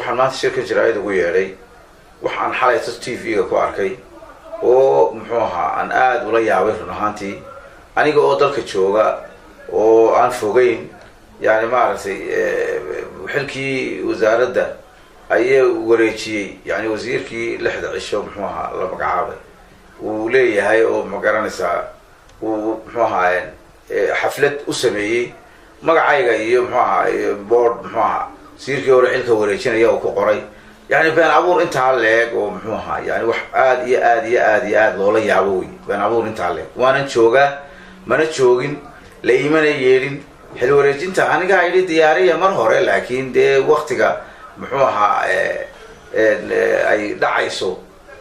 waxaan maanta shirka jaraa'id ugu yeedhay waxaan xalay TV-ga ku arkay oo muxuu ahaa aan aad ula yaabay run ahaantii aniga oo dalka jooga oo aan fogeyn yani maaragtay xilkii wasaaradda ayay wareejiyay yani wasiirkii 6 cisho muxuu ahaa la magacaabay uu leeyahay oo ma garanaysaa uu muxuu ahaa xaflad u sameeyay magacayga iyo muxuu ahaa board muxuu ahaa wasiirkii hore xilka wareejinaya oo ku qoray يعني بين عبور انت عليك ومحوها يعني وح آد لولا يعبوي بين عبور انت عليك وانا نشوقه ما نشوقين ليمنا ييرين حلو رجين انت انا قاعد دياريه مرهوره لكن دي وقتها محوها اي دعيسو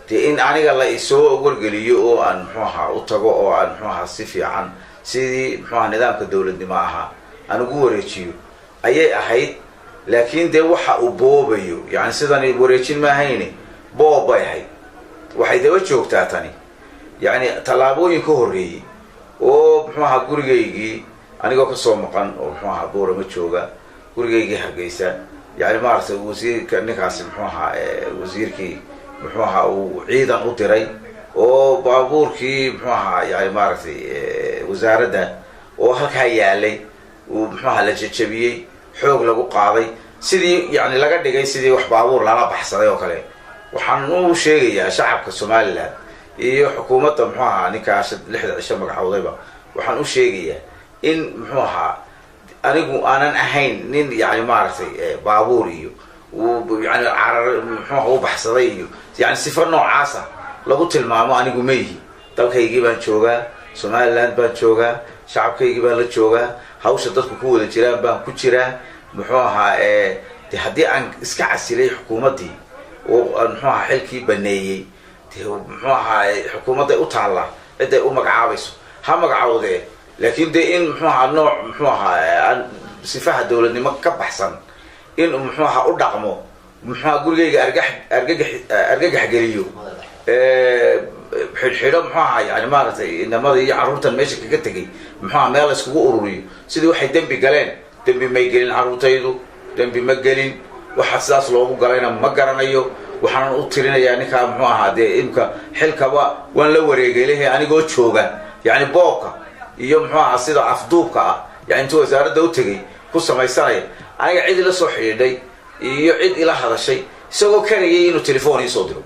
دي ان انا قال يسو غرغليو او ان محوها او تغو او ان محوها سي عن سيدي محوها نظامك الدولة معها انا غوريجيو ايي احيد لكن ده وحى أبوبيو يعني سيدنا الوريتشين ما هيني بوبا هاي وحي ده وجهك تعتني يعني طلابوين كهري أو محمها قريجي أنا قاك صومقان أو محمها بورا متشوجا قريجي حقيسة يعني ما أعرف وزير كأنك عاصم محمها وزير كي محمها وعيدا أطري أو بابور كي محمها يعني ما أعرف وزارة ده وهك هيالي ومحمها لجتشبيه xoog lagu qaaday sidii yani laga dhigay sidii wax baabuur lana baxsaday oo kale waxaan u sheegayaa shacabka Soomaaliland iyo xukuumadda muxuu ahaa ninkaas 6 cisho magacawdayba waxaan u sheegayaa in muxuu ahaa anigu aanan ahayn nin yani maartay baabuur iyo yani carar muxuu u baxsaday iyo yani sifar noocaas ah lagu tilmaamo anigu meeyi dalkaygii baan joogaa Soomaaliland baan joogaa shacabkaygii baan la joogaa hawsha dadku ku wada jiraan baan ku jiraa muxuu ahaa hadii aan iska casilay xukuumadii oo muxuu ahaa xilkii baneeyay muxuu ahaa xukuumadda u taala ciday u magacaabayso ha magacawde laakiin in muxuu ahaa nooc muxuu ahaa sifaha dawladnimo ka baxsan in muxuu ahaa u dhaqmo muxuu ahaa gurigayga argagax geliyo xidho muxuu ahaa yani maaragtay inamada iyo carruurtan meesha kaga tegay muxuu ahaa meel iskugu ururiyo sidii waxay dembi galeen dembi may gelin carruurtaydu dembi ma gelin waxa sidaas loogu galayna ma garanayo waxaan u tirinayaa ninka muxuu ahaa dee imka xilkaba waan la wareegaylehe anigoo jooga yani boobka iyo muxuu ahaa sida afduubka ah yani intuu wasaaradda u tegay ku samaysanaya aniga cid ila soo xidhiidhay iyo cid ila hadashay isagoo karayay inuu telefoon ii soo diro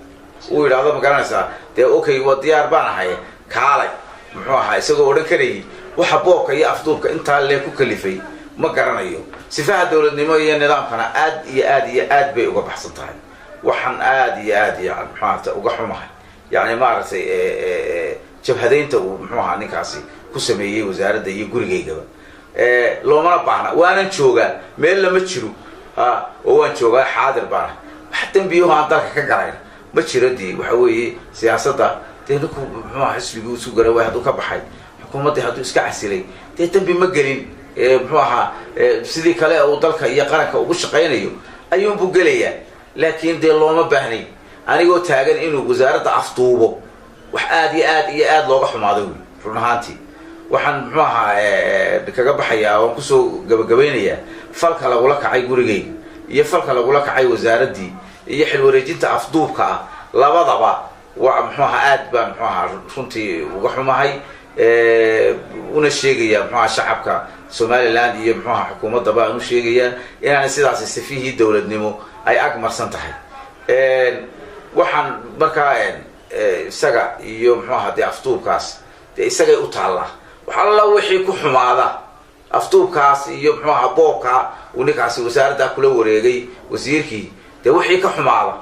uu yidhaahdo ma garanaysaa dee okay waa diyaar baan ahay kaalay muxuu ahaa isagoo odhan karayay waxa boobka iyo afduubka intaa lee ku kalifay ma garanayo sifaha dawladnimo iyo nidaamkana aad bay uga baxsan tahay waxaan aad maxaa uga xumahay yani maaragtay jabhadaynta uu muxuu ahaa ninkaasi ku sameeyay wasaaradda iyo gurigaygaba loomana baahna waanan joogaa meel lama jiro oo waan joogaa xaadir baan wax dambiyo aan dalka ka galayn ma jiradii waxa weeye siyaasadda deedku muxuu ahaa xisbigu isu garay way haduu ka baxay xukuumadda haduu iska casilay dambi ma gelin muxuu ahaa sidii kale oo dalka iyo qaranka ugu shaqeynayo ayuu buu gelayaa laakiin dee looma baahnay anigoo taagan inuu wasaaradda afduubo wax aad looga xumaado run ahaantii waxaan muxuu ahaa kaga baxayaa oo ku soo gabagabeynayaa falka lagula kacay gurigayga iyo falka lagula kacay wasaaraddii iyo xil wareejinta afduubka ah labadaba waa muxuu ahaa aad baan muxuu ahaa runtii uga xumahay una sheegaya muxuu ahaa shacabka Somaliland iyo muxuu ahaa xukuumadda baan u sheegaya inaan sidaas sifihii dawladnimo ay agmarsan tahay waxaan markaa isaga iyo muxuu ahaa dee afduubkaas dee isagay u taallaa waxa alla wixii ku xumaada afduubkaas iyo muxuu ahaa boobka uu ninkaasi wasaaradda kula wareegay wasiirkii dee wixii ka xumaada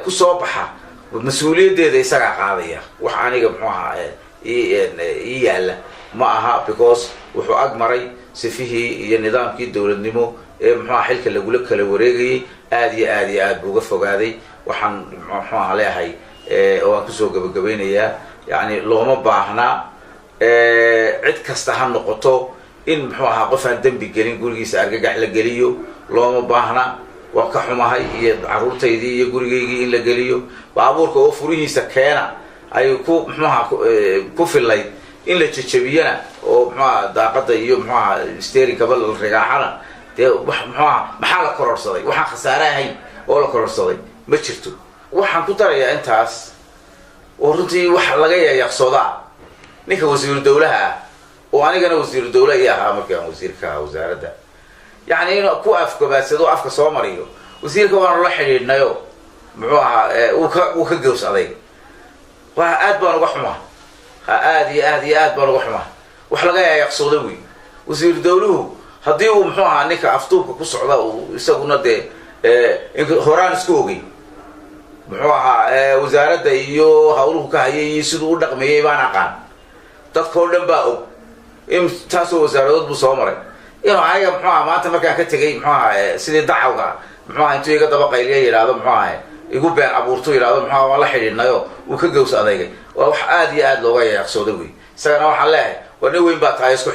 ku soo baxa mas-uuliyaddeeda isagaa qaadaya wax aniga muxuu ahaa ii yaalla ma aha because wuxuu agmaray sifihii iyo nidaamkii dawladnimo muxuu ahaa xilka lagula kala wareegayay aad buu uga fogaaday waxaan muxuu ahaa leeyahay oo aan kusoo gabagabeynayaa yani looma baahna cid kasta ha noqoto in muxuu ahaa qof aan dembi gelin gurigiisa argagax la geliyo looma baahna waan ka xumahay iyo carruurtaydii iyo gurigaygii in la geliyo baabuurka oo furihiisa keena ay ku muxuu ahaa ku fillayd in la jajabiyana oo muxuu ahaa daaqadda iyo muxuu ahaa steering-kaba la rigaaxana dee muxuu ahaa maxaa la kororsaday waxaan khasaare ahayn oo la kororsaday ma jirto waxaan ku darayaa intaas oo runtii waxa laga yaaqsoodaa ninka wasiir dawlaha oo anigana wasiir dawla iyo ahaa markaan wasiirka wasaaradda يعني إنه كو أفكباسد وأفك صومريو وزير كمان الله حلينايو معها وكجوس عليه وآد بانو رحمة آد بانو رحمة وحلقة يقصدوي وزير دولو هديو معها نك أفتوك كسر له ويسقونا ده هوران سكوجي معها وزارة ديو هقوله كهي يسدو رقمي بانقان تذكرون باو تاسو وزارة بصومري إنه عايق محاها ما أنت مكان كتجي محاها سيد دعوة محاها أنتوا يقدر تبقى إليه هذا محاها يقول بين أبورتو هذا محاها والله حلينا يو وكجوس هذاك وآد لغاية يقصدوي سكنا وحلاه ونوين بقى يسكح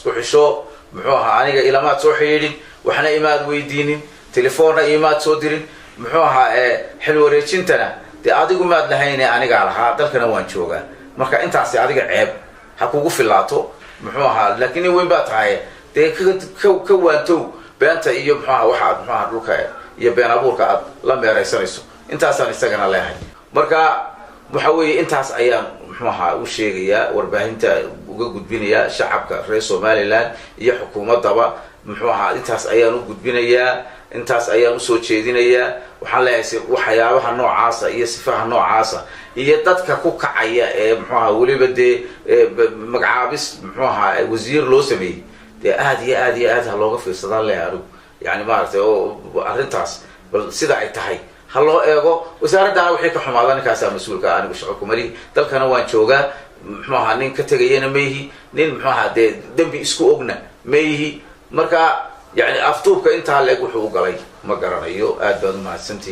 الشو محاها أنا إلى ما تروحين وإحنا إيماد ويدينين تليفوننا إيماد صدرين محاها حلو ريتشنتنا دي أديكم ما لهيني أنا قال هذا كنا وانشوجا مركا أنت عسى أديك عيب حكوكو في اللاتو محاها لكن وين بقى دee ka waantow beenta iyo maxaa waxa maxaa dhulka iyo been abuurka aad la meeraysanayso intaasaan isagana leeyahay marka waxa weeye intaas ayaan maxaa u sheegaya warbaahinta uga gudbinaya shacabka reer Somaliland iyo xukuumadaba maxaa intaas ayaan u gudbinaya intaas ayaan u soo jeedinaya waxaan leeyahay waxyaabaha noocaas iyo sifaha noocaas iyo dadka ku kacaya ee maxaa waliba magacaabis maxaa wasiir loo sameeyay آد هاللغة في الصدر له يعني ما أعرف أرنتاس بل سيدا عتهاي هالله إيجو وزارة دعوة حكي حمادان كاسا مسؤول كأنا بشعكم مري تل كانوا وانشوجا محاها نين كتجينا ميهي نين محاها دم بيسكو أجنا ميهي مركا يعني أفتوك أنت على حقوق علي ما قرنا يو آد بدو مع السنتي